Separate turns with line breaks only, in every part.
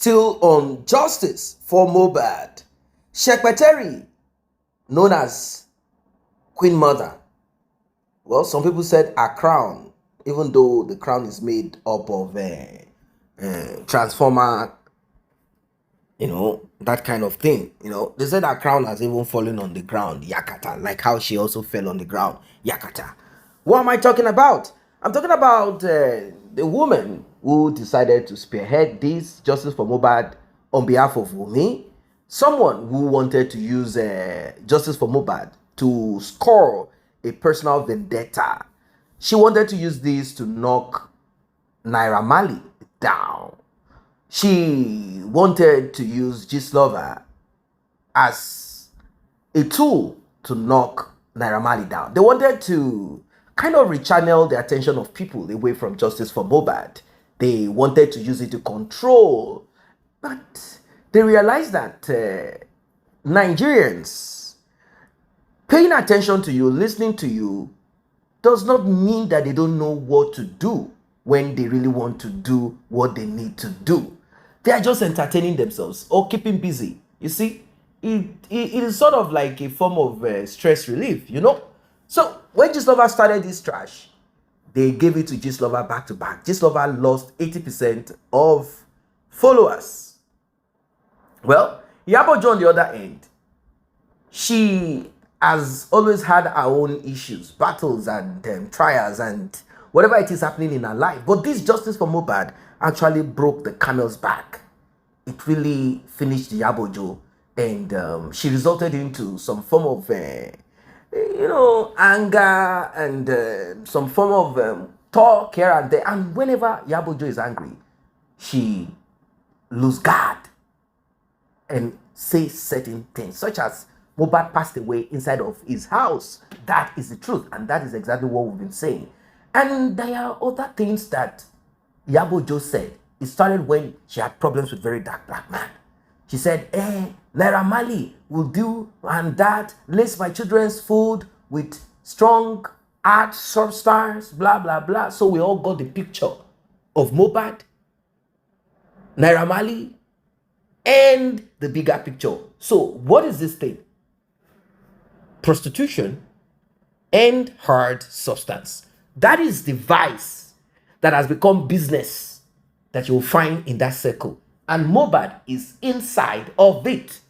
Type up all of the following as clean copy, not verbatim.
Still on justice for Mohbad. Shekpeteri, known as Queen Mother. Well, some people said a crown, even though the crown is made up of transformer, that kind of thing. They said her crown has even fallen on the ground, yakata, like how she also fell on the ground, yakata. What am I talking about? I'm talking about the woman who decided to spearhead this justice for Mohbad on behalf of Wunmi, someone who wanted to use justice for Mohbad to score a personal vendetta. She wanted to use this to knock Naira Marley down. She wanted to use Gistlover as a tool to knock Naira Marley down. They wanted to kind of rechannel the attention of people away from justice for Mohbad. They wanted to use it to control, but they realized that Nigerians paying attention to you, listening to you, does not mean that they don't know what to do when they really want to do what they need to do. They are just entertaining themselves or keeping busy. You see, it is sort of like a form of stress relief, So when Gistlover started this trash, they gave it to Gistlover back to back. Gistlover lost 80% of followers. Well, Iyabo on the other end, she has always had her own issues, battles and trials and whatever it is happening in her life. But this justice for Mohbad actually broke the camel's back. It really finished Iyabo, and she resulted into some form of anger and some form of talk here and there. And whenever Iyabo is angry, she lose guard and say certain things, such as Mohbad passed away inside of his house. That is the truth, and that is exactly what we've been saying. And there are other things that Iyabo said. It started when she had problems with very dark black man. She said, Naira Marley will do and that, lace my children's food with strong art substance, blah, blah, blah. So we all got the picture of Mohbad, Naira Marley, and the bigger picture. So what is this thing? Prostitution and hard substance. That is the vice that has become business that you'll find in that circle. And Mohbad is inside of it.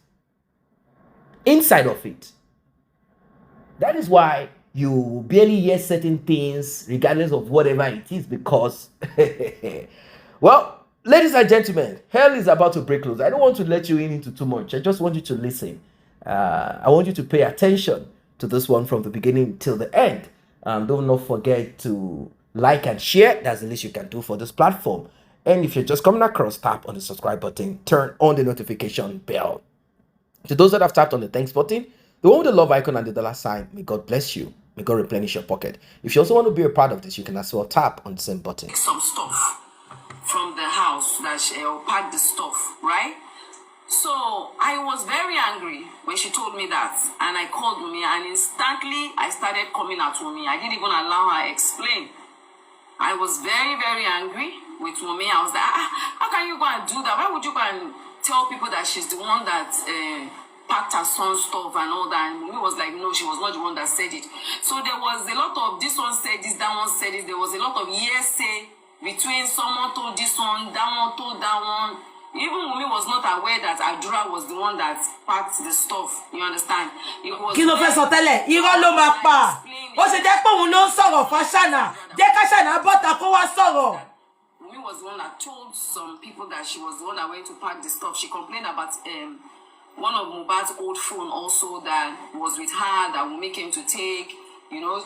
Inside of it. That is why you barely hear certain things regardless of whatever it is, because well, ladies and gentlemen, hell is about to break loose. I don't want to let you in into too much. I just want you to listen. I want you to pay attention to this one from the beginning till the end. Don't not forget to like and share. That's the least you can do for this platform. And if you're just coming across, tap on the subscribe button, turn on the notification bell. To those that have tapped on the thanks button, the one with the love icon and the dollar sign, may God bless you. May God replenish your pocket. If you also want to be a part of this, you can as well tap on the same button.
Some stuff from the house that she'll pack the stuff, right? So I was very angry when she told me that, and I called Wunmi, and instantly I started coming at Wunmi. I didn't even allow her to explain. I was very, very angry with Wunmi. I was like, how can you go and do that? Why would you go and tell people that she's the one that packed her son's stuff and all that? And Wunmi was like, no, she was not the one that said it. So there was a lot of this one said this, that one said it. There was a lot of hearsay between someone told this one, that one told that one. Even Wunmi was not aware that Adura was the one that packed the stuff. You understand? It was.
Kí ló fẹ́ sọ tẹ́lẹ̀? Irọ́ ló máa pa. Ó ṣe jẹ́ pé òun ló ń sọ̀rọ̀ f'Ashana. Jẹ́ k'Ashana bọ́ta kó wá sọ̀rọ̀.
Wunmi was the one that told some people that she was the one that went to pack the stuff. She complained about one of Mohbad's old phone also that was with her that Wunmi came to take.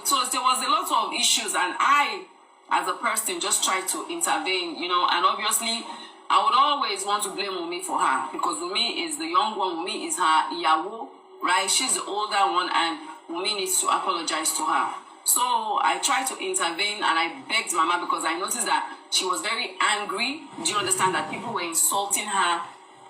So there was a lot of issues, and I, as a person, just tried to intervene. And obviously, I would always want to blame Wunmi for her, because Wunmi is the young one. Wunmi is her Iyabo, right? She's the older one, and Wunmi needs to apologize to her. So I tried to intervene, and I begged Mama, because I noticed that she was very angry. Do you understand that people were insulting her,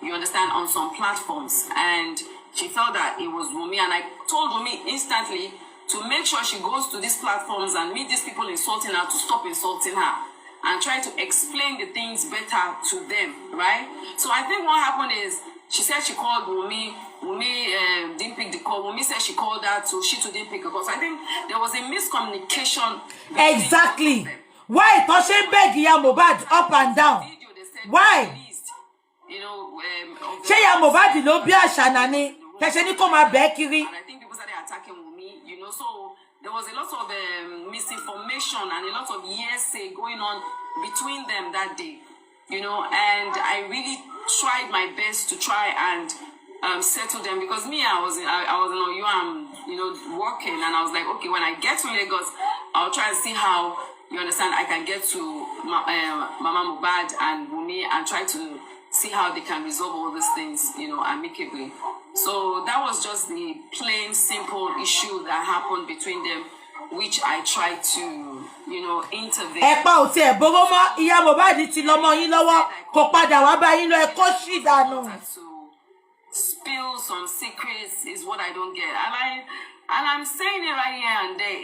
you understand, on some platforms, and she felt that it was Wunmi. And I told Wunmi instantly to make sure she goes to these platforms and meet these people insulting her, to stop insulting her. and try to explain the things better to them, right? So I think what happened is she said she called Wunmi. Wunmi didn't pick the call. Wunmi said she called her, so she too didn't pick the call. So I think there was a miscommunication.
Exactly. Why Toshe beg Mohbad up and down? Why?
You know,
She Mohbad ló bí àṣànà ni. Kẹ̀ṣẹ̀ ní kó máa bẹ́ kiri.
And I think people started attacking Wunmi, you know, so there was a lot of misinformation and a lot of hearsay going on between them that day, you know, and I really tried my best to try and settle them, because me, I was in you know, working, and I was like, okay, when I get to Lagos, I'll try and see how, you understand, I can get to Mama Mohbad and Wunmi and try to see how they can resolve all these things, you know, amicably. So that was just the plain, simple issue that happened between them, which I tried to, you know, intervene.
Ẹ̀pà ò tiẹ̀ bówó mọ́, ìyá Mohbad ti lọ́mọ yín lọ́wọ́, kò padà wá bá yín lọ ẹ kó ṣì dànù.
To spill some secrets is what I don't get. And I'm saying it right here and there.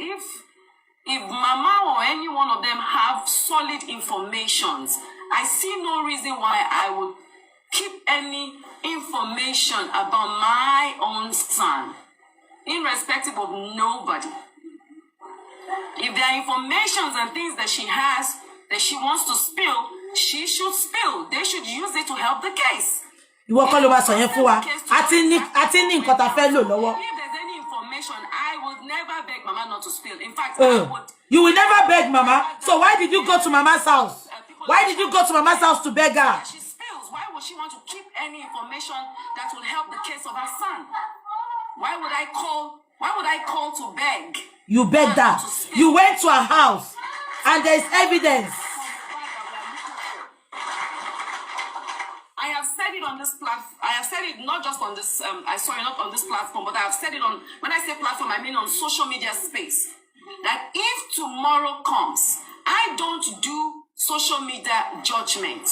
If Mama or any one of them have solid informations, I see no reason why I would keep any information about my own son, irrespective of nobody. If there are informations and things that she has that she wants to spill, she should spill. They should use it to help the case.
Ìwọ kọ́ ló bá sọ yẹn fún wa. Àti ní nǹkan tá fẹ́ lò lọ́wọ́.
If there's any information, I would never beg Mama not to spill. In fact,
You will never beg Mama. So why did you go to Mama's house? Why did you go to Mama's house to beg her?
She spills. Why would she want to keep any information that will help the case of her son? Why would I call to beg?
You begged her. You went to her house, and there's evidence.
I have said it on this platform. I have said it not just on this. Not on this platform, but I have said it on. When I say platform, I mean on social media space. That if tomorrow comes, I don't do social media judgment.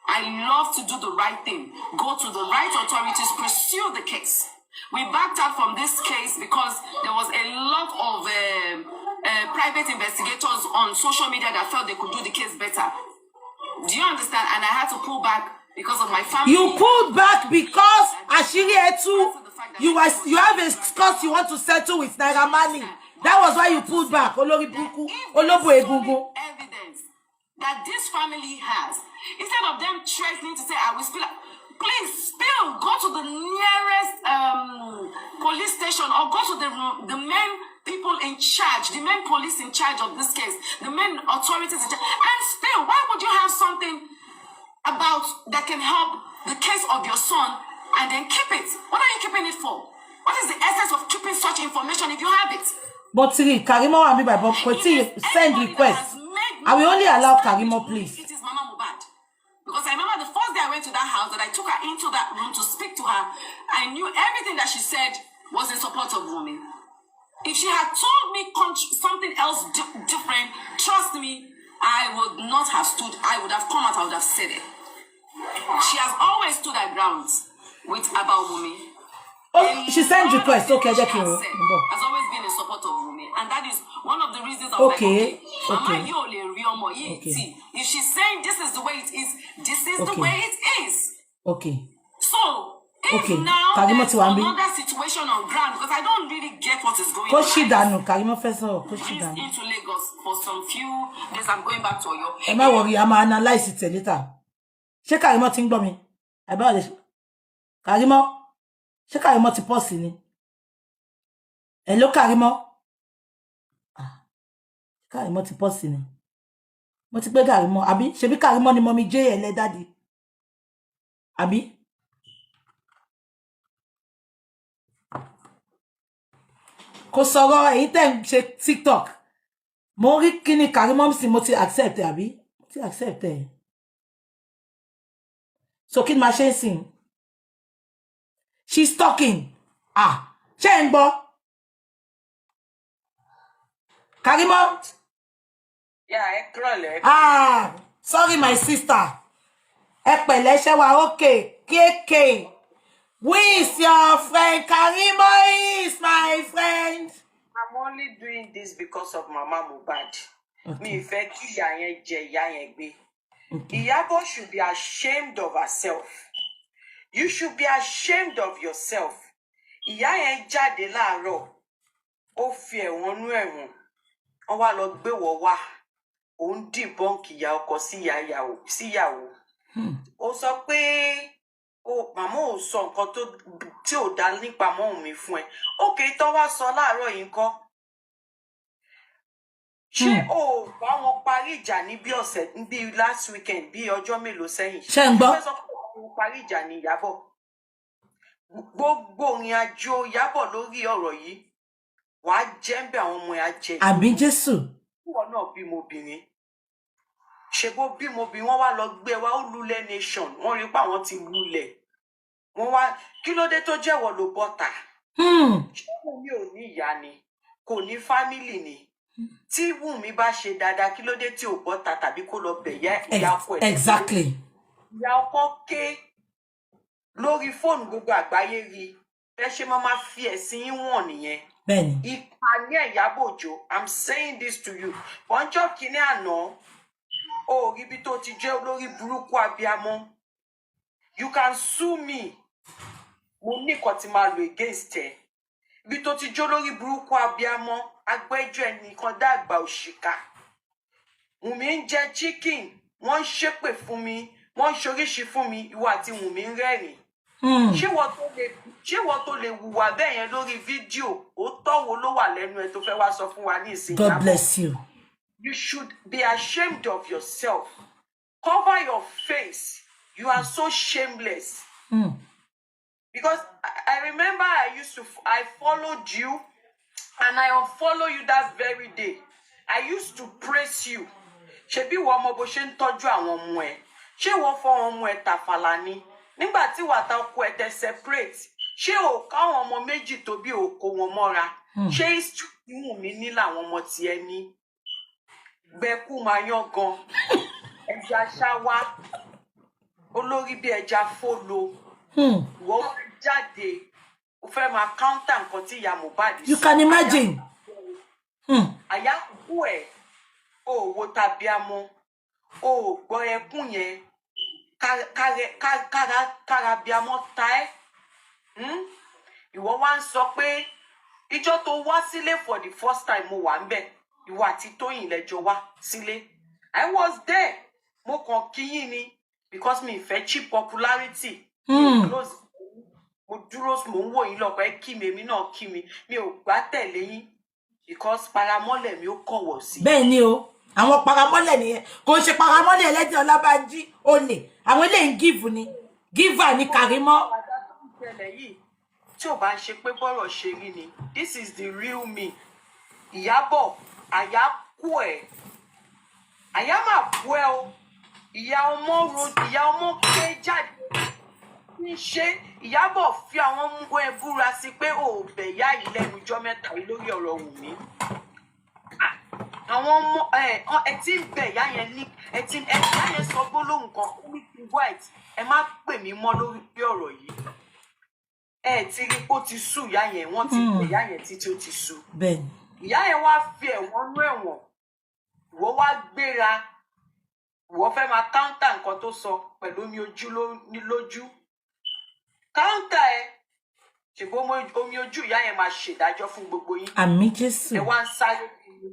I love to do the right thing. Go to the right authorities, pursue the case. We backed out from this case because there was a lot of private investigators on social media that felt they could do the case better. Do you understand? And I had to pull back because of my family.
You pulled back because Ashiri Etu, you have a cause you want to settle with Naira Marley. That was why you pulled back. Olori Buku, Olobo Egungun.
Evidence that this family has, instead of them threatening to say, I will spill, please spill, go to the nearest police station or go to the main people in charge, the main police in charge of this case, the main authorities in charge, and spill. Why would you have something about that can help the case of your son and then keep it? What are you keeping it for? What is the essence of keeping such information if you have it?
But see, Karimo and me by Bob send request. I will only allow Karimo, please.
It is Mama Mohbad. Because I remember the first day I went to that house that I took her into that room to speak to her, I knew everything that she said was in support of Wunmi. If she had told me something else different, trust me, I would not have stood. I would have come out, I would have said it. She has always stood her ground with about Wunmi.
Oh, she sent request. Okay,
has always been in support of Wunmi, and that is one of the reasons I was
okay.
Mama, if she's saying this is the way it is, this is the way it is.
Okay.
So if now there's another situation on ground, because I don't really get what is going on.
Karimo
into Lagos for some few days. I'm going back to Oyo.
Am I worried? I'm analyze it later. She Karimo think about me. About this. Karimo. Ṣé Karimo ti pọ̀ sí ni? Hello Karimo. Karimo ti pọ̀ sí ni. Mo ti pé Karimo, àbí? Ṣebí Karimo ni mommy J ele daddy. Àbí? Kò sọ̀rọ̀ èyí tẹ́ ń ṣe TikTok. Mo rí kíni Karimo sì mo ti accept àbí? Mo ti accept ẹ. So kí ni ma ṣe ń sìn? She's talking. Ṣé ń gbọ́? Karimo?
Yeah,
sorry my sister. Ẹ pẹ̀lẹ́ ṣé wà okay. KK. Who is your friend? Karimo is my friend.
I'm only doing this because of Mama Mohbad.
Mi fẹ́ kí ìyá yẹn jẹ ìyá yẹn gbé. Iyabo should be ashamed of herself. You should be ashamed of yourself. Ìyá yẹn jáde láàárọ̀, ó fi ẹ̀wọ̀n nú ẹ̀wọ̀n. Wọ́n wá lọ gbé wọ́ wá. Ó ń dìbọ́ǹkì ìyá ọkọ síyàwó. Ó sọ pé màmá ò sọ nǹkan tí ò dá nípa mọ́ mi fún ẹ. Ókè tó wá sọ láàárọ̀ yìí ńkọ́. Ṣé o bá wọn parí ìjà ní bí ọ̀sẹ̀ bí last weekend bí ọjọ́ mélòó sẹ́yìn?
Ṣé ń gbọ́?
Ṣé sọ pé o parí ìjà ní Ìyábọ̀? Gbogbo ìrìn àjò Ìyábọ̀ lórí ọ̀rọ̀ yìí wàá jẹ́ ń bẹ àwọn ọmọ ẹ̀ á jẹ.
Àbí Jésù.
Ìwọ náà bímọ obìnrin. Ṣé bó bímọ obìnrin wọ́n wá lọ gbé wa ó lulẹ̀ nation wọ́n rí pé àwọn ti lulẹ̀. Wọ́n wá kí ló dé tó jẹ́wọ́ ló bọ́ta? Ṣé Wunmi ò ní ìyá ni? Kò ní fámìlì ni? Tí Wunmi bá ṣe dáadáa kí ló dé tí ò bọ́ta tàbí kó lọ bẹ̀ ìyá ọkọ ẹ̀?
Exactly.
Ìyá ọkọ ké lórí fóònù gbogbo àgbáyé rí ẹ ṣe máa fi ẹ̀sìn wọ̀n nìyẹn.
Bẹ́ẹ̀ni.
Ìkànnì Iyabo Ojo, I'm saying this to you. Bọ́njọ́ kìíní àná, ó rí ibi tó ti jẹ́ olórí burúkú abiyamọ. You can sue me. Mo ní nǹkan tí máa lò against ẹ. Ibi tó ti jẹ́ olórí burúkú abiyamọ, agbẹ́jọ́ ẹnìkan dàgbà òṣìkà. Wunmi ń jẹ chicken, wọ́n ń ṣépè fún mi, wọ́n ń ṣoríṣi fún mi, ìwọ àti Wunmi ń rẹ́rìn. Ṣé wọ́n tó lè hùwà bẹ́ẹ̀ yẹn lórí fídíò? Ó tọ́wọ́ ló wà lẹ́nu ẹ tó fẹ́ wá sọ fún wa ní ìsìn.
God bless you.
You should be ashamed of yourself. Cover your face. You are so shameless. Because I remember I followed you and I unfollow you that very day. I used to praise you. Ṣebí wọ́n mọ bó ṣe ń tọ́jú àwọn ọmọ ẹ̀. Ṣé wọ́n fọ́ àwọn ọmọ ẹ̀ tàfàlà ni? Nígbà tí wàtá ọkọ ẹ̀ tẹ separate. Ṣé o káwọn ọmọ méjì tó bí òkò wọn mọ́ra? Ṣé history Wunmi ní làwọn ọmọ tiẹ̀ ní? Gbẹ̀kú máa yán gan. Ẹja ṣáwá. Olórí bí ẹja fólo. Wọ́n fẹ́ jáde. Ó fẹ́ máa counter nǹkan tí ìyá Mohbad sọ.
You can imagine.
Àyà kú ẹ̀. O wo tàbí amọ́. O gbọ́ ẹkún yẹn. Kára bí amọ́ ta ẹ́. Ìwọ wá ń sọ pé ìjọ tó wá sílé for the first time mo wà ń bẹ̀. Ìwọ àti Tóyìn lẹ́jọ́ wá sílé. I was there. Mo kàn kíyìn ni because mi fẹ́ cheap popularity. Mo dúró mo ń wò yín lọ́pọ̀ ẹ kí mi èmi náà kí mi. Mi ò gbá tẹ̀lé yín because paramọ́lẹ̀ mi ó kọ̀wọ̀ sí.
Bẹ́ẹ̀ ni o. Àwọn paramọ́lẹ̀ nìyẹn. Kò ṣe paramọ́lẹ̀ ẹlẹ́dẹ̀ Ọlábánjí olè. Àwọn ilé ń give ni. Giver ni Karimo.
Tí ò bá ń ṣe pé bọ́rọ̀ ṣe rí ni. This is the real me. Iyabo, àyà kú ẹ̀. Àyà máa kú ẹ o. Ìyá ọmọ ké jáde. Ní ṣe Iyabo fi àwọn ọmọ ẹ búra sí pé ò bẹ̀ yá yìí lẹ́nu ọjọ́ mẹ́ta lórí ọ̀rọ̀ Wunmi. Àwọn ọmọ ẹ ti ń bẹ̀ yá yẹn ní ẹ yá yẹn sọ gbólóhùn kan white ẹ má pè mí mọ́ lórí ọ̀rọ̀ yìí. Ẹ ti rí pé ó ti sú ìyá yẹn wọ́n ti bẹ̀ yá yẹn títí ó ti sú.
Bẹ́ẹ̀ni.
Ìyá yẹn wá fi ẹ̀wọ̀n nú ẹ̀wọ̀n. Ìwọ wá gbéra. Ìwọ fẹ́ máa counter nǹkan tó sọ pẹ̀lú omi ojú lójú. Counter ẹ. Ṣùgbọ́n omi ojú ìyá yẹn máa ṣèdájọ́ fún gbogbo yín.
Àmín Jésù.
Ẹ wá ń sáré kiri.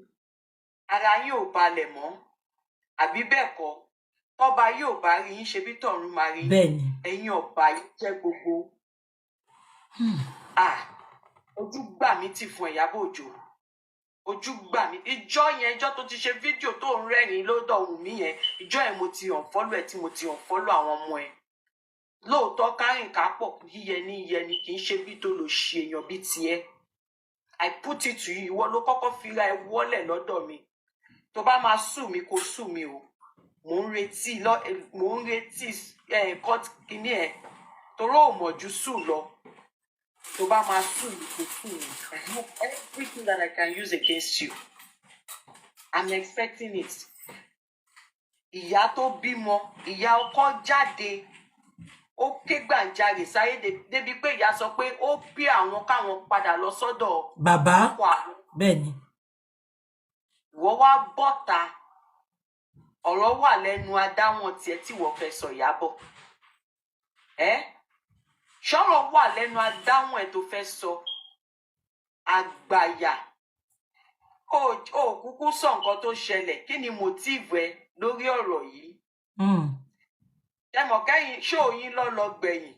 Ara yín ò balẹ̀ mọ́. Àbí bẹ́ẹ̀ kọ́. Tọ́ba yóò bá rí yín ṣe bí tọ̀run máa rí.
Bẹ́ẹ̀ni.
Ẹ̀yin ọba yìí jẹ́ gbogbo. Ojú gbà mí tì fún Iyabo Ojo. Ojú gbà mí. Ìjọ tó ti ṣe fídíò tó ń rẹ́rìn lọ́dọ̀ Wunmi yẹn. Ìjọ yẹn mo ti unfollow ẹ̀ tí mo ti unfollow àwọn ọmọ ẹ̀. Lóòótọ́ kárìn kápọ̀ yíyẹ ní kì í ṣe bí tó lò ṣe èèyàn bí tiẹ̀. I put it to you. Ìwọ ló kọ́kọ́ fira ẹ wọ́lẹ̀ lọ́dọ̀ mi. Tó bá máa sue mi kó sue mi o. Mo ń retí court kíní ẹ̀. Toró ò mọ̀ ju sue lọ. Tó bá máa sue mi kó sue mi. I have everything that I can use against you. I'm expecting it. Ìyá tó bímọ, ìyá ọkọ jáde. Ó ké gbàǹjarè sáyé débi pé ìyá sọ pé ó bí àwọn káwọn padà lọ sọ́dọ̀
bàbá. Bẹ́ẹ̀ni.
Ìwọ wá bọ́ta ọ̀rọ̀ wà lẹ́nu adáwọn tiẹ̀ tí wọ́n fẹ́ sọ Ìyábọ̀. Ṣọ́rọ̀ wà lẹ́nu adáwọn ẹ̀ tó fẹ́ sọ àgbàyà. Ó kúkú sọ nǹkan tó ṣẹlẹ̀. Kí ni motive ẹ lórí ọ̀rọ̀ yìí? Ẹ mọ̀ kẹ́yìn ṣó yín lọ gbẹ̀yìn.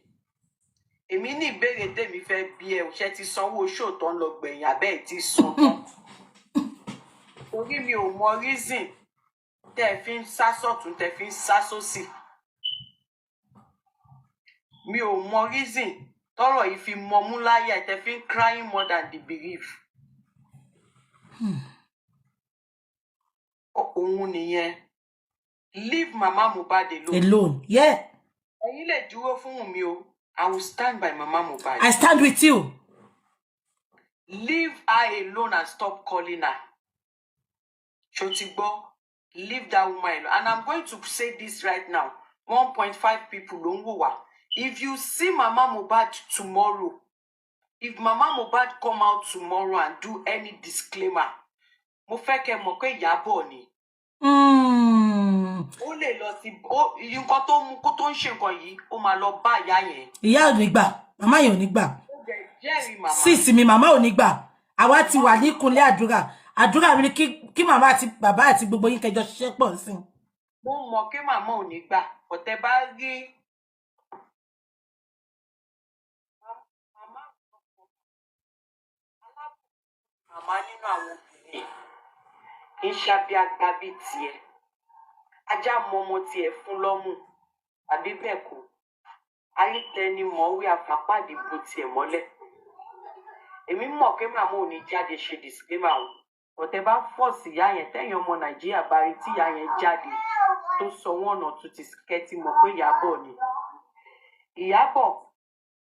Èmi ní ìbéèrè tèmi fẹ́ bí ẹ ṣé ti sanwó ṣó tó ń lọ gbẹ̀yìn abẹ́ ẹ̀ ti san tán. Orí mi ò mọ reason tẹ́ fi ń sá sọ́tún tẹ́ fi ń sá sósì. Mi ò mọ reason tọ́rọ̀ yìí fi mọmú láyà tẹ́ fi ń crying more than the belief. Òun nìyẹn. Leave Mama Mohbad alone.
Alone, yeah.
Ẹ̀yin lè dúró fún Wunmi o. I will stand by Mama Mohbad.
I stand with you.
Leave her alone and stop calling her. Shotigbo, leave that woman alone. And I'm going to say this right now. 1.5 people don't go. If you see Mama Mohbad tomorrow, if Mama Mohbad come out tomorrow and do any disclaimer, mo fẹ́ kẹ́ mọ̀ pé Iyabo ni. Ó lè lọ sí nǹkan tó mú kó tó ń ṣe nǹkan yìí, ó máa lọ bá ìyá yẹn.
Ìyá ò ní gbà, màmá yẹn ò ní gbà.
Ó jẹ́ jẹ́rìí màmá.
Sísì mi màmá ò ní gbà. Àwa ti wà ní ìkúnlẹ̀ àdúrà. Àdúrà mi ni kí màmá àti bàbá àti gbogbo yín kẹjọ ṣiṣẹ́ pọ̀ sí.
Mo mọ̀ pé màmá ò ní gbà, kò tẹ́ bá rí màmá nínú àwọn obìnrin. Kì í ṣàbí àgbà bí tiẹ̀. Ajá mọ ọmọ tiẹ̀ fún lọ́mú. Àbí bẹ́ẹ̀ kọ́. Ayítẹni mọ̀wé àfàpàdé bo tiẹ̀ mọ́lẹ̀. Èmi mọ̀ pé màmá ò ní jáde ṣe disclaimer o. Ọ̀tẹ̀ bá fọ́ọ̀sì ìyá yẹn tẹ́yìn ọmọ Nàìjíríà bá rí tí ìyá yẹn jáde tó sọ wọ́n ọ̀nà tó ti kẹ́tì mọ̀ pé Iyabo ni. Iyabo,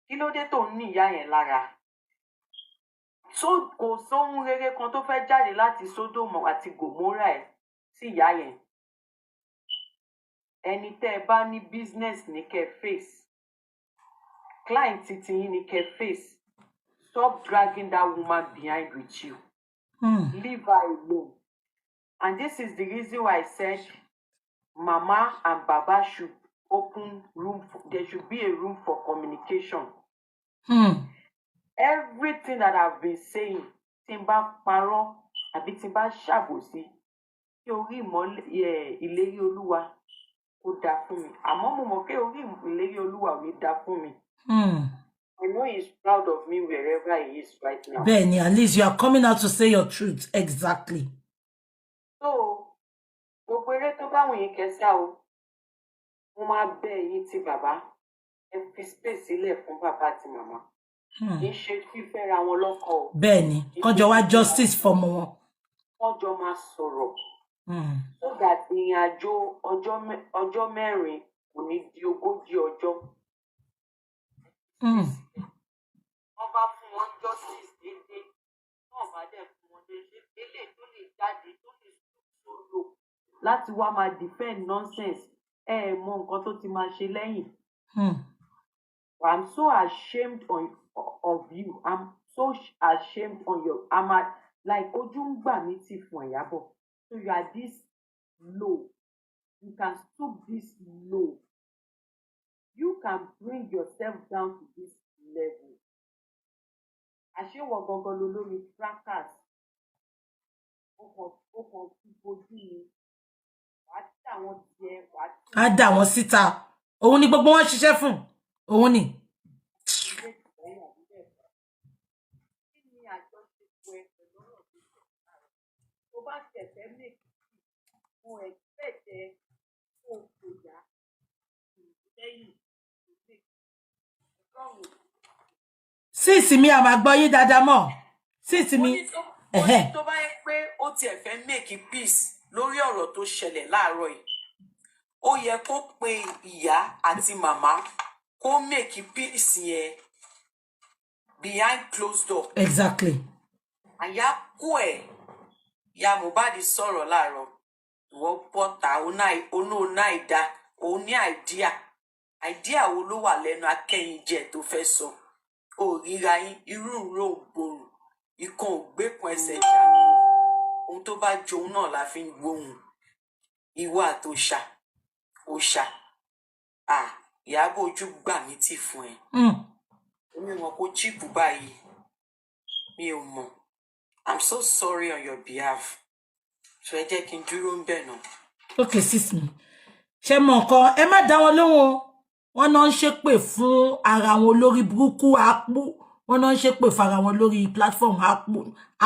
kí ló dé tó ń ní ìyá yẹn lára? Kò sóhun rere kan tó fẹ́ jáde láti Sódómù àti Gòmórà ẹ̀ sí ìyá yẹn. Ẹni tẹ́ ẹ bá ní business ní kẹ́ face. Client titi yín ní kẹ́ face. Stop dragging that woman behind with you. Leave her alone. And this is the reason why I said Mama and Baba should open room. There should be a room for communication. Everything that I've been saying, Timba Paro, àbí Timba Ṣàbòsí, kí orí ìlérí Olúwa kó dá fún mi. Àmọ́ mo mọ̀ pé orí ìlérí Olúwa ò ní dá fún mi. I know he's proud of me wherever he is right now.
Benny, at least you are coming out to say your truth. Exactly.
So, gbogbo eré tó bá wọ̀nyí kẹsà o, mo máa bẹ̀ yín tí bàbá ẹ fi space sílẹ̀ fún bàbá àti màmá. Kì í ṣe fífẹ́ra wọn lọ́kọ o.
Benny, kọjọ wá justice fọmọ wọn.
Wọ́n jọ máa sọ̀rọ̀. So that ìrìn àjò ọjọ́ mẹ́rin kò ní di 40 ọjọ́. Wọ́n bá fún wọn justice déédéé. Wọ́n bá dẹ̀ fún wọn déédéé. Eléyìí tó lè jáde tó lè sọ̀rọ̀ láti wá máa defend nonsense. Mọ nǹkan tó ti máa ṣe lẹ́yìn. I'm so ashamed of you. I'm so ashamed on your. Like ojú ń gbà mí tì fún Iyabo. So you are this low. You can stoop this low. You can bring yourself down to this level. Àṣewọ̀ gangan ló lórí fracas. Ó kàn fi bojú ni. Wàá tí àwọn tiẹ̀ wàá tí.
Á dà wọ́n síta. Òun ni gbogbo wọn ṣiṣẹ́ fún. Òun ni.
Kí ni àjọṣepọ̀ ẹ pẹ̀lú ọ̀rọ̀ tó ṣe lára? Tó bá tẹ̀fẹ́ méjì, mo expect ẹ kó o kò yá lẹ́yìn ìgbéyìí.
Sísì mi àmà gbọ́ yín dáadáa mọ́. Sísì mi.
Tó bá yẹ pé ó tiẹ̀ fẹ́ make peace lórí ọ̀rọ̀ tó ṣẹlẹ̀ láàárọ̀ yìí, ó yẹ kó pe ìyá àti màmá kó make peace yẹn behind closed door.
Exactly.
Àyà kú ẹ̀ ìyá Mohbad sọ̀rọ̀ láàárọ̀. Wọ́n bọ́ta òun náà ìdá òun ní àìdíà wo ló wà lẹ́nu akẹ́yìnjẹ tó fẹ́ sọ. Òríra yín irú ìró ògbòrò ikán ògbékun ẹsẹ̀ ìjà.
ohun tó bá jòun náà la fi ń gbóhùn ìwà àtòṣà òṣà Ìyábọ̀ ojú gbà mí tì fún ẹ. Èmi mọ̀ kó chíìpù báyìí mi ò mọ̀. I'm so sorry on your behalf. So ẹ jẹ́ kí n dúró ń bẹ̀ náà.
Okay, sis mi. Ṣé mọ̀ nǹkan ẹ má dá wọn lóhùn o. Wọ́n náà ń ṣépè fún ara wọn lórí burúkú àpò. Wọ́n náà ń ṣépè fún ara wọn lórí platform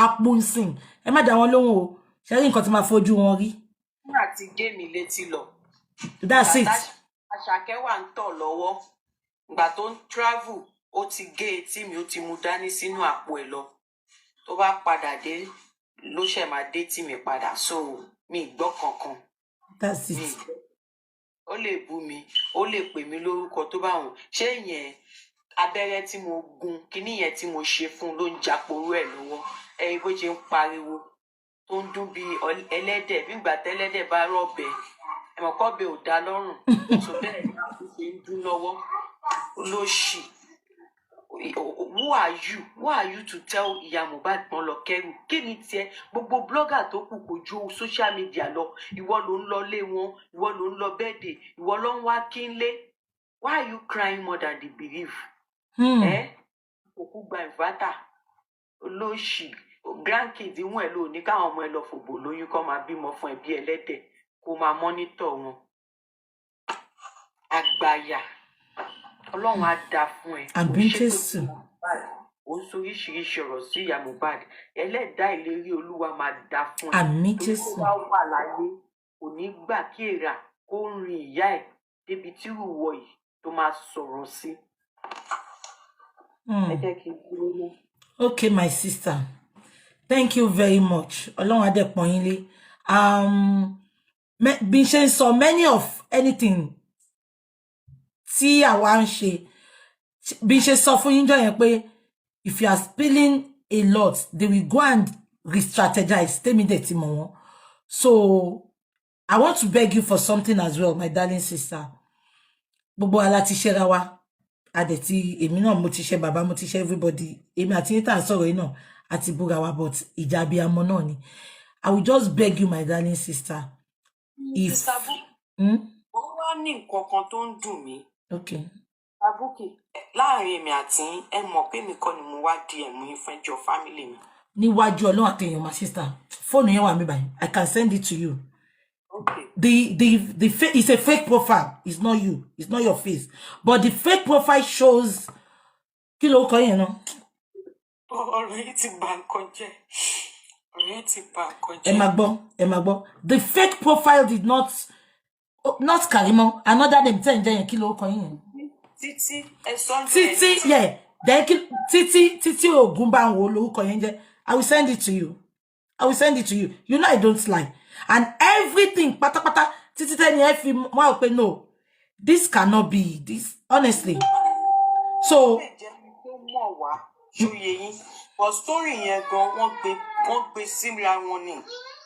àpò ń sìn. Ẹ má dá wọn lóhùn o. Ṣé rí nǹkan tí máa fojú wọn rí?
Wọ́n àti gé mi létí lọ.
That's it.
Àṣàkẹ́ wà ń tọ̀ lọ́wọ́. Ìgbà tó ń travel, ó ti gé etí mi, ó ti mú dání sínú àpò ẹ̀ lọ. Tó bá padà dé, ló ṣẹ̀ máa dé tí mi padà. So mi gbọ́ kankan.
That's it.
Ó lè bú mi, ó lè pè mí lórúkọ tó bá wùn. Ṣé ìyẹn abẹ́rẹ́ tí mo gún, kíní yẹn tí mo ṣe fún ló ń japorú ẹ̀ lọ́wọ́? Ẹ̀yin bó ṣe ń pariwo tó ń dún bí ẹlẹ́dẹ̀, bí ìgbà tẹ́lẹ́dẹ̀ bá rọ̀bẹ. Ẹ̀mọ̀kọ́bẹ ò dá lọ́rùn. So bẹ́ẹ̀ ni àpò ṣe ń dún lọ́wọ́. Olóṣì. Who are you? Who are you to tell Ìyá Mohbad pọ́n lọ kẹ́rù? Kí ni tiẹ̀? Gbogbo blogger tó kù kò ju social media lọ. Ìwọ ló ń lọ lé wọn, ìwọ ló ń lọ bẹ́ẹ̀dẹ̀, ìwọ ló ń wá kí n lé. Why are you crying more than the belief? Òkú gba inverter. Olóṣì. Grandkids wọn ẹ̀ lò ní káwọn ọmọ ẹ lọ fòbò lóyún kó máa bímọ fún ẹbí ẹlẹ́dẹ̀ kó máa mọ́nítọ̀ wọn. Àgbàyà. Ọlọ́run á dá fún ẹ.
Àmín Jésù.
Ó ń sọ oríṣiríṣi ọ̀rọ̀ sí Ìyá Mohbad. Ẹlẹ́dàá ìlérí Olúwa máa dá fún ẹ.
Àmín Jésù.
Tó bá wà láyé, kò ní gbà kí èèrà kó rin ìyá ẹ̀ débi tí ìwọ yìí tó máa sọ̀rọ̀ sí. Ẹ jẹ́ kí n dúró mọ́.
Okay, my sister. Thank you very much. Ọlọ́run á dẹ̀ pọ́n yín lé. Bí n ṣe ń sọ many of anything tí àwa ń ṣe, bí n ṣe sọ fún yín jọ́ yẹn pé if you are spilling a lot, they will go and re-strategize. Tèmi dẹ̀ ti mọ̀ wọ́n. So I want to beg you for something as well, my darling sister. Gbogbo wa la ti ṣẹ́ra wa. Adẹ̀tí èmi náà mo ti ṣe bàbá, mo ti ṣe everybody. Èmi àti yín tá sọ̀rọ̀ yìí náà àti búra wa, but ìjà abiyamọ náà ni. I will just beg you, my darling sister. If
Sister Bukky, ó wá ní nǹkan kan tó ń dùn mí.
okay.
Sister Bukky, láàrin èmi àti yín, ẹ mọ̀ pé mi kọ́ ni mo wá di ẹ̀mú yín fún ẹjọ́ family mi.
Níwájú Ọlọ́run àtẹ̀yàn, my sister. Phone yẹn wà mí báyìí. I can send it to you.
Okay.
The it's a fake profile. It's not you. It's not your face. But the fake profile shows kí ló kọ yẹn náà.
Ọ̀rọ̀ yìí ti bà nǹkan jẹ́. Ọ̀rọ̀ yìí ti bà nǹkan
Ẹ
jẹ́.
máa gbọ́. The fake profile did not Karimo. Another name tell yẹn kí ló kọ yẹn.
Títí ẹ sọ
Títí, yeah. Then Títí Ògúnbánwò lórúkọ yẹn jẹ́. I will send it to you. I will send it to you. You know I don't lie. And everything, pátápátá, Títí tẹ́ni ẹ fi mọ́ pé no, this cannot be this, honestly. So,
mọ̀ wá ṣóye yín. But story yẹn gan wọ́n gbé síra wọn ni.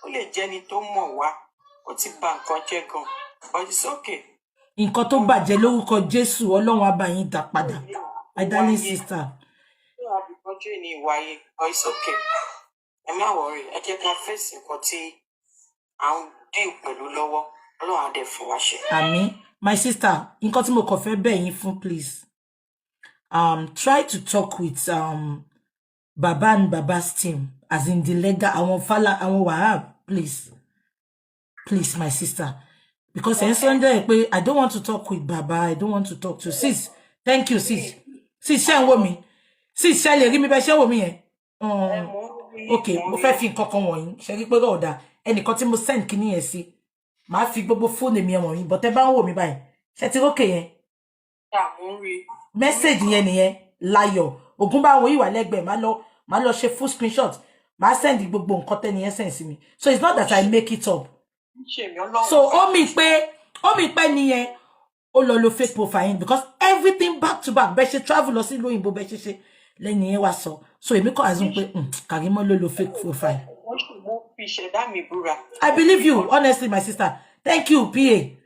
Ó lè jẹ́ ni tó mọ̀ wá. Ó ti bà nǹkan jẹ́ gan. But it's okay.
nǹkan tó bàjẹ́ lórúkọ Jésù, Ọlọ́run á bá yín dá padà. My darling sister.
Yóò wá bí kọjú ní ìwáyé. But it's okay. Ẹ má worry. Ẹ jẹ́ ká fèsì nǹkan tí à ń dín pẹ̀lú lọ́wọ́. Ọlọ́run á dẹ̀ fún wa ṣe.
Àmín. My sister, nǹkan tí mo kàn fẹ́ bẹ̀ yín fún, please. Try to talk with Baba and Baba's team, as in the legal, àwọn Wahab, please. Please, my sister. Because in Sunday, I don't want to talk with Baba, I don't want to talk to sis. Thank you, sis. Sis, share with me. Sis, share with me, share with me. Okay, mo fẹ́ fi nǹkan kan wọ̀nyí. Ṣé rí pé ó dá. Ẹnìkan tí mo send kíní yẹn sí. Màá fi gbogbo phone mi wọ̀nyí, but ẹ bá ń wò mí báyìí. Ṣé ti okay yẹn?
Yeah, mo ń rí.
Message yẹn nìyẹn, Láyọ̀. Ògúnbánwò yìí wà lẹ́gbẹ̀ẹ́, màá lọ ṣe full screenshot. Màá send gbogbo nǹkan tẹ́ni yẹn send sí mi. So it's not that I make it up. So ó mi pé nìyẹn ó lọ lo fake profile because everything back to back, bẹ́ ṣe travel lọ sí ìlú òyìnbó, bẹ́ ṣe lẹ́ni yẹn wá sọ. So èmi kò assume pé Karimo ló lo fake profile. I believe you, honestly, my sister. Thank you, PA.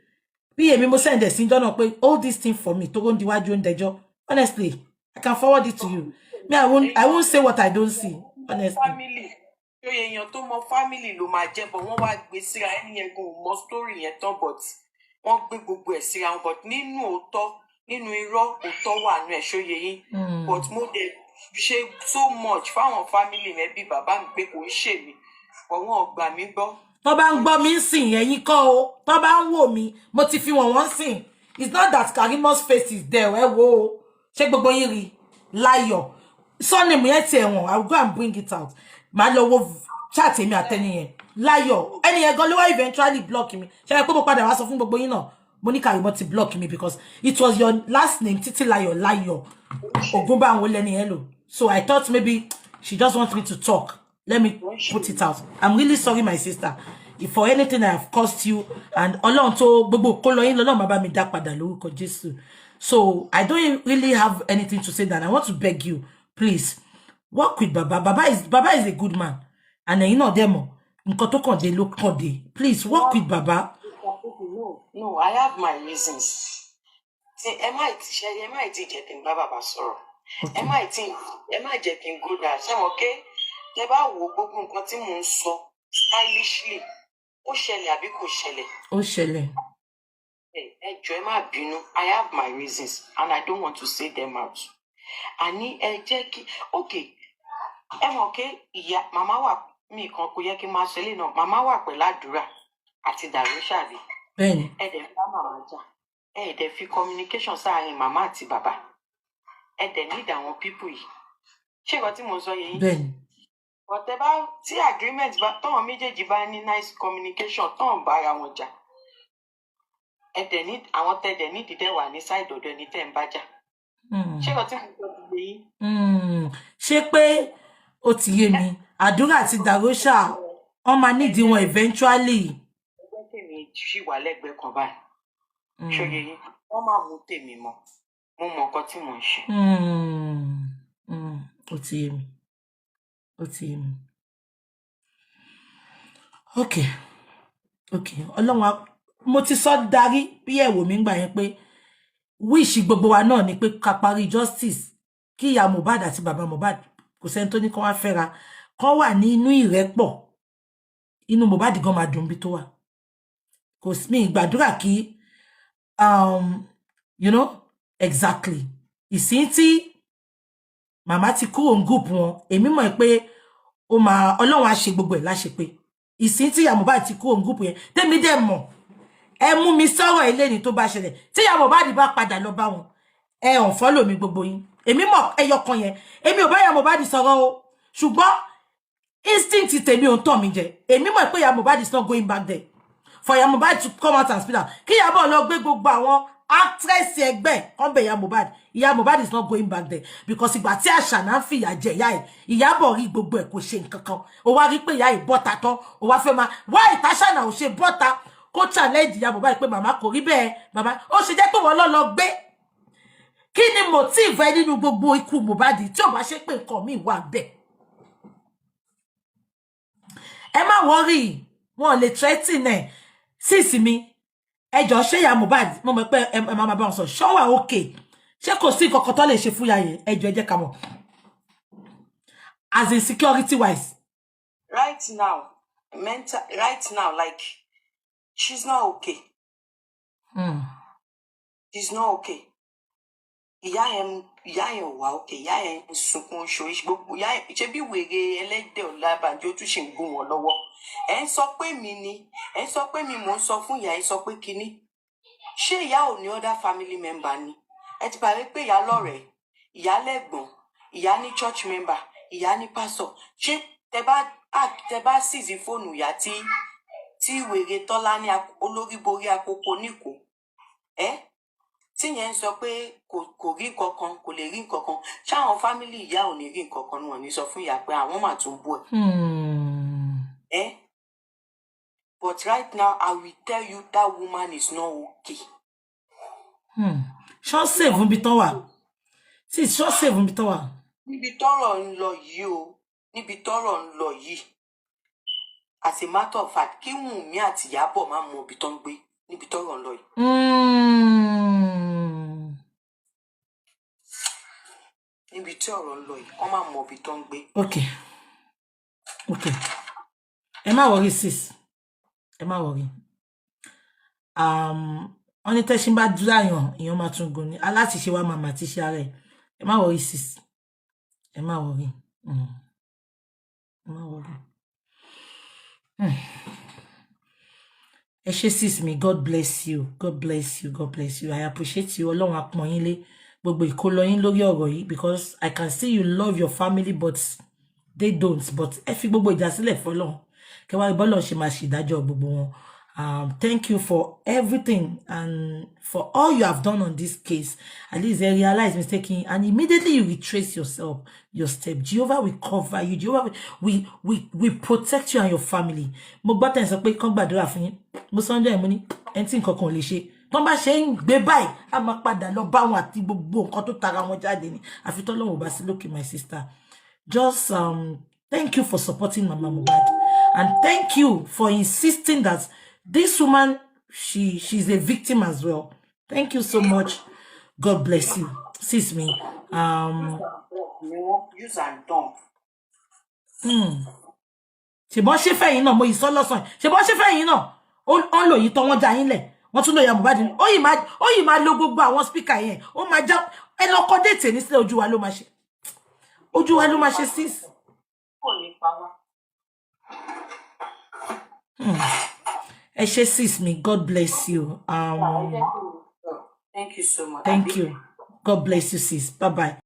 Mi mo send this in don't pé all this thing for me to go ndiwaju ndejo. Honestly, I can forward it to you. Me, I won't say what I don't see. Honestly.
tó èèyàn tó mọ family ló máa jẹ́, but wọ́n wá gbé síra ẹni yẹn gan mọ story yẹn tán, but wọ́n gbé gbogbo ẹ̀ síra wọn, but nínú òótọ́ nínú irọ́ òótọ́ wà nù ẹ̀ ṣóye yín. But mo dẹ̀ ṣe so much fáwọn family mi bí bàbá mi pé kò ń ṣe mí, but wọn ò gbà mí gbọ́.
tó bá ń gbọ́ mi ń sìn ẹ̀yin kọ́ o, tó bá ń wò mí mo ti fi wọ́n sìn. It's not that Karimo's face is there ẹ wo o, ṣé gbogbo yín rí láyọ̀ surname yẹn ti ẹ̀wọ̀n. I will go and bring it out. Màá lọ wo chat èmi àtẹni yẹn láyọ̀ ẹni yẹn gan ló wá eventually block mi. Ṣé pé mo padà wá sọ fún gbogbo yín náà mo ní Karimo ti block me because it was your last name Titilayo Layo Ogunbanwo lẹ́ni yẹn lò. So I thought maybe she just wants me to talk. Let me put it out. I'm really sorry, my sister, if for anything I have caused you. And Ọlọ́run tó gbogbo kó lọ yín lọ́lọ́run má bá mi dá padà lórúkọ Jésù. So I don't really have anything to say that. I want to beg you, please, work with Baba. Baba is a good man. And you know them. Nǹkan tó kàn dé ló kàn dé. Please work with Baba.
No, I have my reasons. Ẹ má ti jẹ́ kí n bá bàbá sọ̀rọ̀. Ẹ má jẹ́ kí n go there. Ṣé mo ké? Tẹ́ bá wo gbogbo nǹkan tí mò ń sọ stylishly, ó ṣẹlẹ̀ àbí kò ṣẹlẹ̀?
Ó ṣẹlẹ̀.
Ẹ jọ̀ọ́ ẹ má bínú. I have my reasons and I don't want to say them out. Àní ẹ jẹ́ kí okay. Ẹ mọ̀ ké ìyá màmá wà mí kan kò yẹ kí n máa ṣe lé náà. Màmá wà pẹ̀lú àdúrà àti Darusha bí.
Bẹ́ẹ̀ni.
Ẹ dẹ̀ fi màmá jà. Ẹ dẹ̀ fi communication sáàárín màmá àti bàbá. Ẹ dẹ̀ need àwọn people yìí. Ṣé nǹkan tí mo sọ yẹn?
Bẹ́ẹ̀ni.
But tí agreement bá tọ́wọ́n méjèèjì bá ní nice communication tọ́wọ́n bá ara wọn jà. Ẹ dẹ̀ need àwọn tẹ́ dẹ̀ need dẹ̀ wà ní side ọ̀dọ̀ ẹni tẹ́ ń bá jà. Ṣé nǹkan tí mo sọ ti yé yín?
Ṣé pé ó ti yé mi? Àdúrà àti Darusha wọ́n máa nídìí wọn eventually.
Ẹgbẹ́ tèmi ṣì wà lẹ́gbẹ̀ẹ́ kan báyìí. Ṣòye yín, wọ́n máa mú tèmi mọ́. Mo mọ nǹkan tí mò ń ṣe.
Ó ti yé mi. Ó ti yé mi. Okay. Ọlọ́run mo ti sọ darí bí ẹ̀wò mi gbà yẹn pé wish gbogbo wa náà ni pé ká parí justice kí ìyá Mohbad àti bàbá Mohbad kò sẹ́ni tó ní kán wá fẹ́ra kán wà ní inú ìrẹ́pọ̀. Inú Mohbad gan máa dùn bí tó wà. Kò sí mi gbàdúrà kí you know exactly ìsìn tí màmá ti kúrò ń group wọn èmi mọ̀ pé ó máa Ọlọ́run á ṣe gbogbo ẹ̀ láṣẹ pé ìsìn tí ìyá Mohbad ti kúrò ń group yẹn tèmi dẹ̀ mọ̀ ẹ mú mi sọ̀rọ̀ eléyìí tó bá ṣẹlẹ̀ tí ìyá Mohbad bá padà lọ bá wọn ẹ unfollow mi gbogbo yín èmi mọ̀ ẹyọkan yẹn èmi ò bá ìyá Mohbad sọ̀rọ̀ o ṣùgbọ́n instinct tèmi ò ń tàn mí jẹ èmi mọ̀ pé ìyá Mohbad is not going back there for ìyá Mohbad to come out and speak out kí ìyá bọ̀ lọ gbé gbogbo àwọn actress ẹgbẹ́ kan bẹ ìyá Mohbad is not going back there because ìgbà tí Àṣànà ń fìyà jẹ ìyá ẹ̀ Ìyábọ̀ rí gbogbo ẹ̀ kò ṣe nǹkan kan ó wá rí pé ìyá ẹ̀ bọ́ta tán ó wá fẹ́ máa wá ìtàṣànà ò ṣe bọ́ta kó challenge ìyá Mohbad pé màmá kò rí bẹ́ẹ̀ bàbá ó ṣe jẹ́ pé wọ́n lọ gbé kí ni motive ẹ nínú gbogbo ikú Mohbad tí ò bá ṣe pé nǹkan míì wà bẹ́ẹ̀ ẹ má worry wọn lè threaten ẹ sísì mi ẹjọ ṣé ìyá Mohbad mo mọ̀ pé ẹ máa bá wọn sọ ṣó wà okay ṣé kò sí nǹkan kan tó lè ṣe fún ìyá yẹn ẹjọ ẹ jẹ́ ká mọ̀ as in security wise.
Right now like she's not okay. She's not okay. Ìyá yẹn wà okay. Ìyá yẹn sunkún ṣoríṣi gbogbo ìyá yẹn ṣe bí wèrè ẹlẹ́dẹ̀ Ọlábànjọ́ tún ṣe ń gún wọn lọ́wọ́. Ẹ ń sọ pé mi ni ẹ ń sọ pé mi mò ń sọ fún ìyá ẹ sọ pé kinní. Ṣé ìyá ò ní other family member ni? Ẹ ti parí pé ìyá lọ́rẹ̀ẹ́, ìyá lẹ́gbọ̀n, ìyá ní church member, ìyá ní pastor. Ṣé tẹ bá seize fóònù ìyá tí wèrè Tọ́lá ní olórí borí àkókò níkò? Tí yẹn ń sọ pé kò rí nǹkankan kò lè rí nǹkankan ṣáwọn fámìlì ìyá ò ní rí nǹkankan ni wọ́n ní sọ fún ìyá pé àwọn mà tún bú ẹ. But right now I will tell you that woman is not okay.
Ṣọ́ save níbi tán wà. Sí ṣọ́ save níbi tán wà.
Níbi tọ́rọ̀ ń lọ yìí o, níbi tọ́rọ̀ ń lọ yìí. As a matter of fact, kí Wunmi àti Iyabo máa mọ ibi tó ń gbé níbi tọ́rọ̀ ń lọ yìí. Níbi tí ọ̀rọ̀ ń lọ yìí, wọ́n máa mọ ibi tó ń gbé.
Okay. Okay. Ẹ má worry, sis. Ẹ má worry. Wọ́n ní tẹ́ṣin bá dúráyàn, èèyàn máa tún gùn ni. Aláṣìṣe wa máa máa ti ṣe ara ẹ̀. Ẹ má worry, sis. Ẹ má worry. Ẹ má worry. Ẹ ṣé sis mi, God bless you. God bless you. God bless you. I appreciate you. Ọlọ́run á pọ́n yín lé. Gbogbo ìkólọ yín lórí ọ̀rọ̀ yìí because I can see you love your family but they don't. But ẹ fi gbogbo ìjà sílẹ̀ fọ́lọ́run. Kẹ́ wá bọ́lọ̀ ṣe máa ṣèdájọ́ gbogbo wọn. Thank you for everything and for all you have done on this case. At least they realize mistaking and immediately you retrace yourself, your step. Jehovah will cover you. Jehovah will protect you and your family. Mo gbọ́ tẹ́ sọ pé kán gbàdúrà fún yín. Mo Sunday mo ní ẹni tí nǹkan kan ò lè ṣe. Tọ́n bá ṣe ń gbé báyìí, a máa padà lọ bá wọn àti gbogbo nǹkan tó tara wọn jáde ni. Àfi t'Ọlọ́run ò bá sí lókè, my sister. Just thank you for supporting Mama Mohbad. And thank you for insisting that this woman, she's a victim as well. Thank you so much. God bless you. Sis me.
Use and dump.
Ṣé bọ́n ṣe fẹ́ yín náà mo yìí sọ lọ́sàn. Ṣé bọ́n ṣe fẹ́ yín náà. Ó lò yìí tán wọ́n já yín lẹ̀. Wọ́n tún lò ya Mohbad. Ó yìí máa lo gbogbo àwọn speaker yẹn. Ó máa já ẹ lọ kọ date ní sílẹ̀ ojú wa ló máa ṣe. Ojú wa ló máa ṣe sis.
Kò ní pa wá.
Ẹ ṣé sis me. God bless you.
Thank you so much.
Thank you. God bless you, sis. Bye-bye.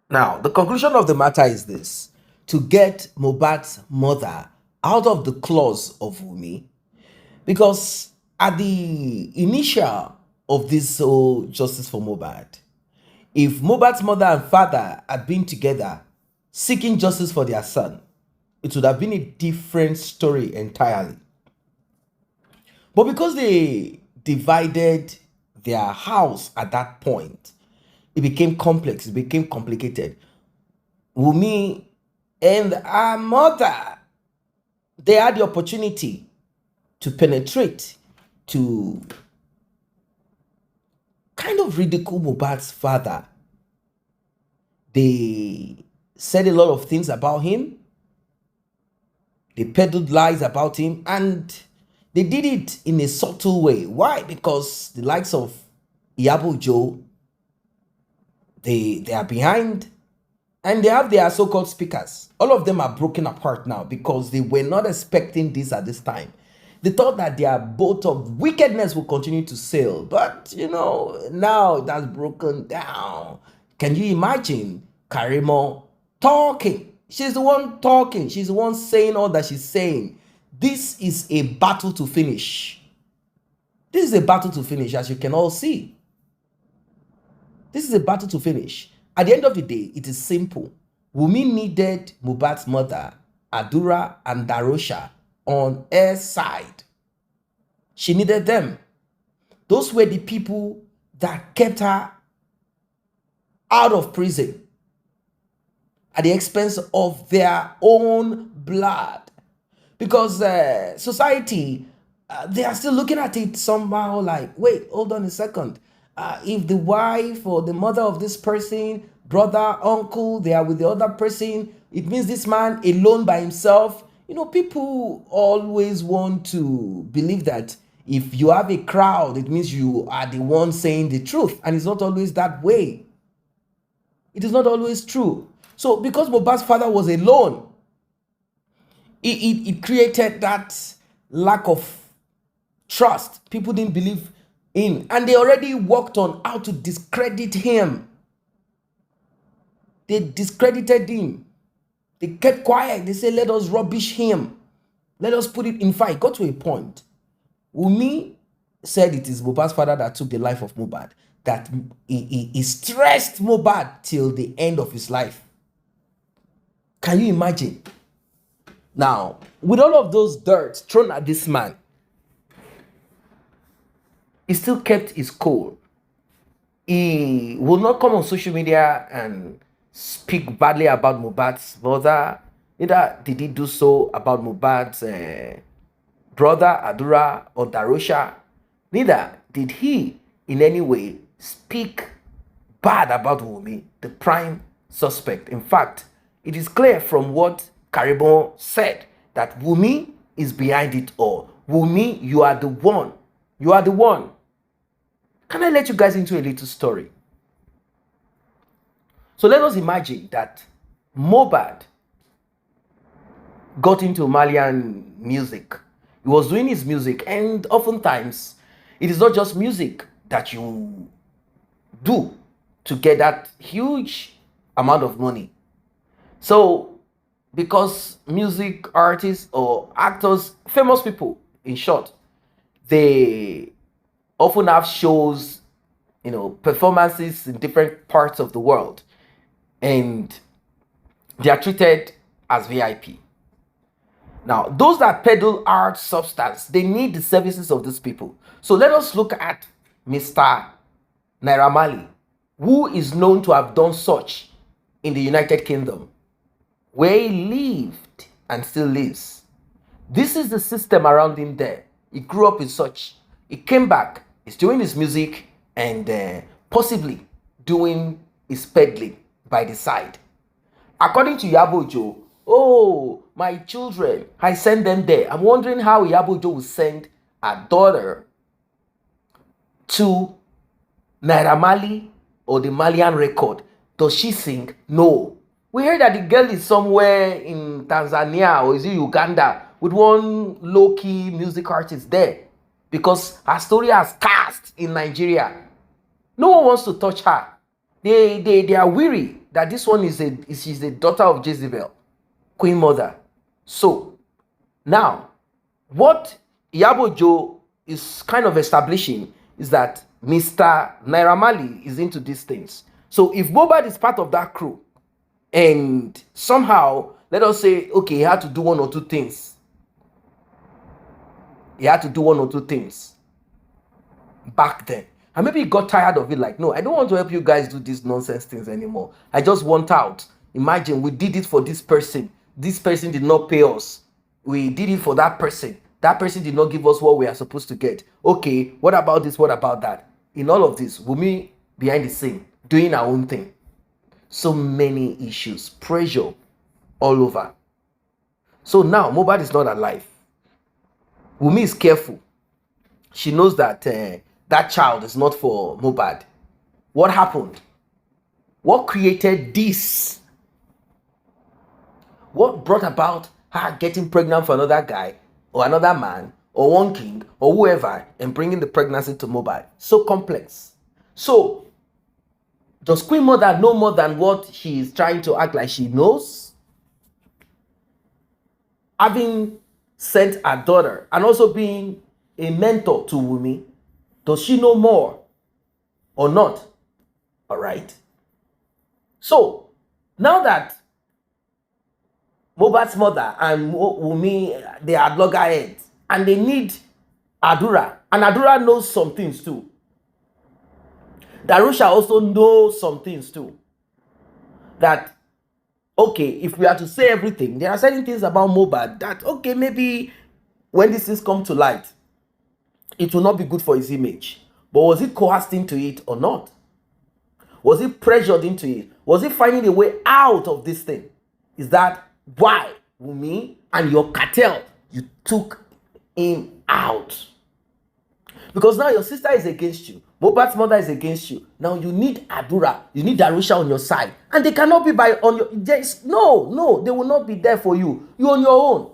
Now, the conclusion of the matter is this: to get Mohbad's mother out of the claws of Wunmi, because at the initial of this whole justice for Mohbad, if Mohbad's mother and father had been together seeking justice for their son, it would have been a different story entirely. But because they divided their house at that point, it became complex, it became complicated. Wunmi and her mother, they had the opportunity to penetrate, to kind of ridicule Mohbad's father. They said a lot of things about him. They peddled lies about him, and they did it in a subtle way. Why? Because the likes of Iyabo Joe, they are behind, and they have their so-called speakers. All of them are broken apart now because they were not expecting this at this time. They thought that their boat of wickedness will continue to sail, but now that's broken down. Can you imagine Karimo talking? She's the one talking. She's the one saying all that she's saying. This is a battle to finish. This is a battle to finish, as you can all see. This is a battle to finish. At the end of the day, it is simple. Wunmi needed Mohbad's mother, Adura and Darosha, on her side. She needed them. Those were the people that kept her out of prison at the expense of their own blood. Because society, they are still looking at it somehow like, wait, hold on a second. If the wife or the mother of this person, brother, uncle, they are with the other person, it means this man alone by himself. People always want to believe that if you have a crowd, it means you are the one saying the truth. And it's not always that way. It is not always true. So because Mohbad's father was alone, it created that lack of trust. People didn't believe in, and they already worked on how to discredit him. They discredited him. They kept quiet. They said, let us rubbish him. Let us put it in fire. It got to a point. Wunmi said it is Mohbad's father that took the life of Mohbad, that he stressed Mohbad till the end of his life. Can you imagine? Now, with all of those dirt thrown at this man, he still kept his cool. He will not come on social media and speak badly about Mohbad's mother. Neither did he do so about Mohbad's brother, Adura, or Darosha. Neither did he in any way speak bad about Wunmi, the prime suspect. In fact, it is clear from what Karimo said that Wunmi is behind it all. Wunmi, you are the one. You are the one. Can I let you guys into a little story? So let us imagine that Mohbad got into Malian music. He was doing his music, and oftentimes it is not just music that you do to get that huge amount of money. So, because music artists or actors, famous people, in short, they often have shows, performances in different parts of the world, and they are treated as VIP. Now, those that peddle art substance, they need the services of these people. So let us look at Mr. Naira Marley, who is known to have done such in the United Kingdom, where he lived and still lives. This is the system around him there. He grew up in such. He came back, he's doing his music, and possibly doing his peddling by the side. According to Iyabo, oh, my children, I send them there. I'm wondering how Iyabo will send a daughter to Naira Marley or the Malian record. Does she sing? No. We heard that the girl is somewhere in Tanzania or is it Uganda with one low-key music artist there because her story has cast in Nigeria. No one wants to touch her. They are weary that this one she's the daughter of Jezebel, Queen Mother. So now, what Iyabo is kind of establishing is that Mr. Naira Marley is into these things. So if Mohbad is part of that crew, and somehow, let us say, okay, he had to do one or two things. He had to do one or two things back then. And maybe he got tired of it, like, no, I don't want to help you guys do these nonsense things anymore. I just want out. Imagine, we did it for this person. This person did not pay us. We did it for that person. That person did not give us what we are supposed to get. Okay, what about this? What about that? In all of this, Wunmi behind the scene, doing our own thing. So many issues, pressure all over. So now, Mohbad is not alive. Wunmi is careful. She knows that that child is not for Mohbad. What happened? What created this? What brought about her getting pregnant for another guy or another man or one king or whoever and bringing the pregnancy to Mohbad? So complex. So, does Queen Mother know more than what she is trying to act like she knows? Having sent her daughter and also being a mentor to Wunmi, does she know more or not? All right. So, now that Mohbad's mother and Wunmi, they are loggerheads and they need Adura, and Adura knows some things too. Darusha also knows some things too. That, okay, if we are to say everything, there are certain things about Mohbad that, okay, maybe when these things come to light, it will not be good for his image. But was he coerced into it or not? Was he pressured into it? Was he finding a way out of this thing? Is that why, Wunmi and your cartel, you took him out? Because now your sister is against you. Mohbad's mother is against you. Now you need Adura. You need Darusha on your side. And they cannot be on your... No, they will not be there for you. You're on your own.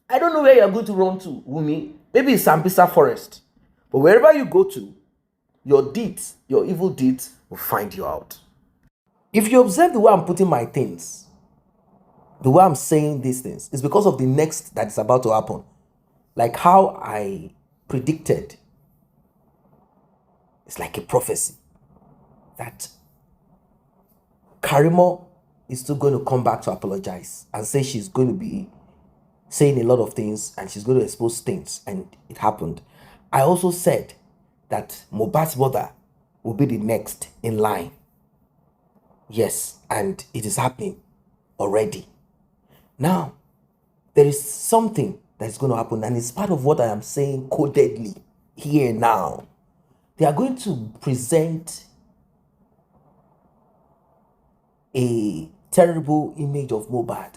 I don't know where you're going to run to, Wunmi. Maybe it's Sambisa Forest. But wherever you go to, your deeds, your evil deeds will find you out. If you observe the way I'm putting my things, the way I'm saying these things, is because of the next that is about to happen. Like how I predicted. It's like a prophecy that Karimo is still going to come back to apologize and say she's going to be saying a lot of things and she's going to expose things, and it happened. I also said that Mohbad's mother will be the next in line. Yes, and it is happening already. Now, there is something that is going to happen, and it's part of what I am saying codedly here now. They are going to present a terrible image of Mohbad.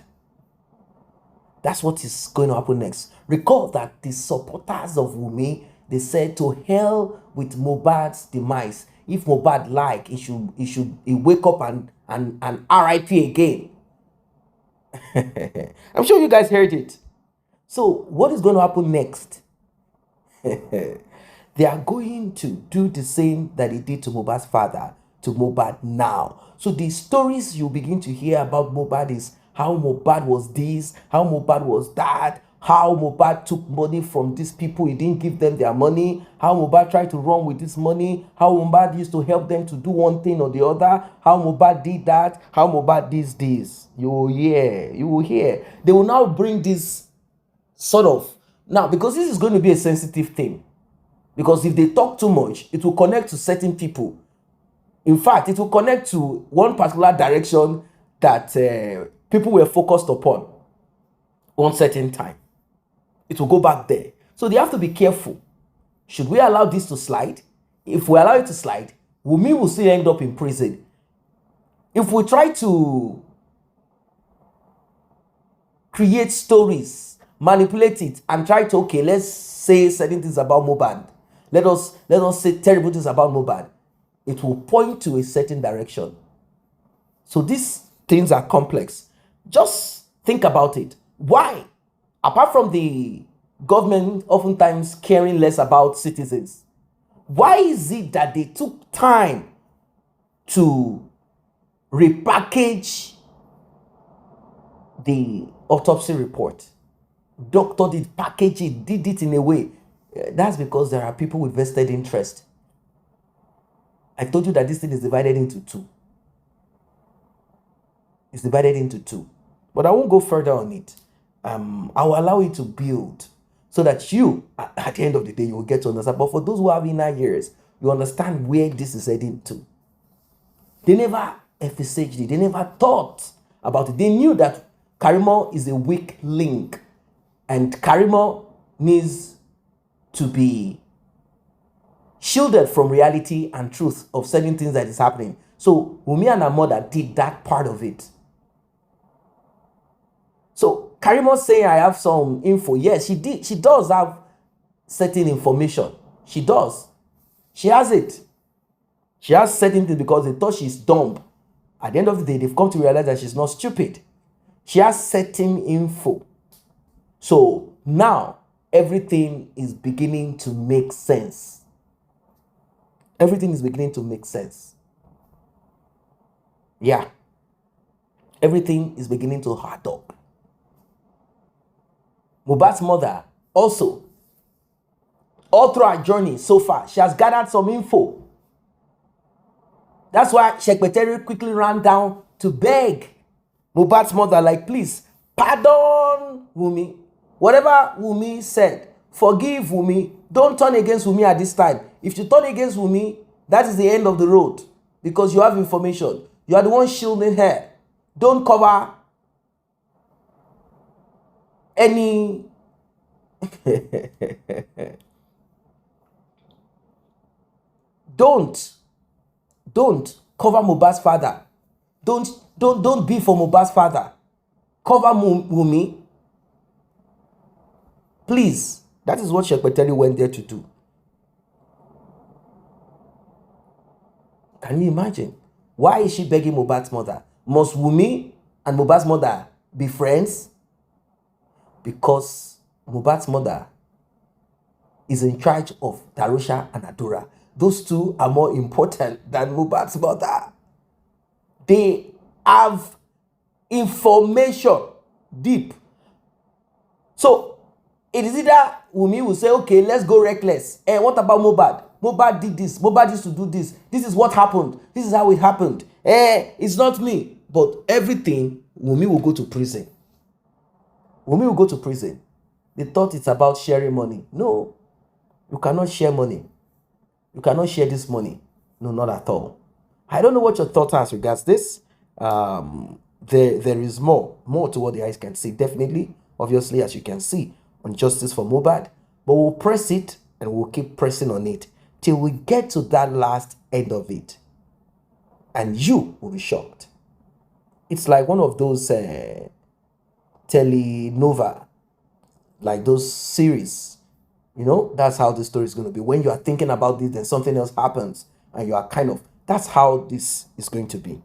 That's what is going to happen next. Recall that the supporters of Wunmi, they said to hell with Mohbad's demise. If Mohbad like, he wake up and RIP again. I'm sure you guys heard it. So what is going to happen next? They are going to do the same that they did to Mohbad's father, to Mohbad now. So the stories you begin to hear about Mohbad is how Mohbad was this, how Mohbad was that, how Mohbad took money from these people, he didn't give them their money, how Mohbad tried to run with this money, how Mohbad used to help them to do one thing or the other, how Mohbad did that, how Mohbad did this. You will hear. They will now bring this sort of, now because this is going to be a sensitive thing, because if they talk too much, it will connect to certain people. In fact, it will connect to one particular direction that people were focused upon one certain time. It will go back there. So they have to be careful. Should we allow this to slide? If we allow it to slide, Wunmi will still end up in prison. If we try to create stories, manipulate it, and try to, okay, let's say certain things about Mohbad. Let us say terrible things about Mohbad. It will point to a certain direction. So these things are complex. Just think about it. Why? Apart from the government oftentimes caring less about citizens, why is it that they took time to repackage the autopsy report? Doctor did package it, did it in a way. That's because there are people with vested interest. I told you that this thing is divided into two. It's divided into two. But I won't go further on it. I will allow it to build so that you, at the end of the day, you will get to understand. But for those who have inner ears, you understand where this is heading to. They never envisaged it. They never thought about it. They knew that Karimo is a weak link. And Karimo needs to be shielded from reality and truth of certain things that is happening. So Wunmi and her mother did that part of it. So Karimo saying I have some info. Yes, she did. She does have certain information. She does. She has it. She has certain things because they thought she's dumb. At the end of the day, they've come to realize that she's not stupid. She has certain info. So now everything is beginning to make sense. Everything is beginning to make sense. Yeah. Everything is beginning to add up. Mohbad's mother also, all through her journey so far, she has gathered some info. That's why Shekpeteri quickly ran down to beg Mohbad's mother, like, please, pardon Wunmi. Whatever Wunmi said, forgive Wunmi. Don't turn against Wunmi at this time. If you turn against Wunmi, that is the end of the road because you have information. You are the one shielding her. Don't cover any don't cover Mohbad's father. Don't be for Mohbad's father. Cover Wunmi. Please. That is what Shekpeteri went there to do. Can you imagine? Why is she begging Mohbad's mother? Must Wunmi and Mohbad's mother be friends? Because Mohbad's mother is in charge of Darusha and Adora. Those two are more important than Mohbad's mother. They have information deep. So it is either Wunmi will say, okay, let's go reckless. And what about Mohbad? Mohbad did this. Mohbad used to do this. This is what happened. This is how it happened. It's not me. But everything, Wunmi will go to prison. Wunmi will go to prison. They thought it's about sharing money. No, you cannot share money. You cannot share this money. No, not at all. I don't know what your thoughts are as regards this. There is more to what the eyes can see. Definitely, obviously, as you can see, on justice for Mohbad. But we'll press it and we'll keep pressing on it till we get to that last end of it. And you will be shocked. It's like one of those telenova, like those series. That's how the story is going to be. When you are thinking about this, then something else happens, and you are kind of, that's how this is going to be.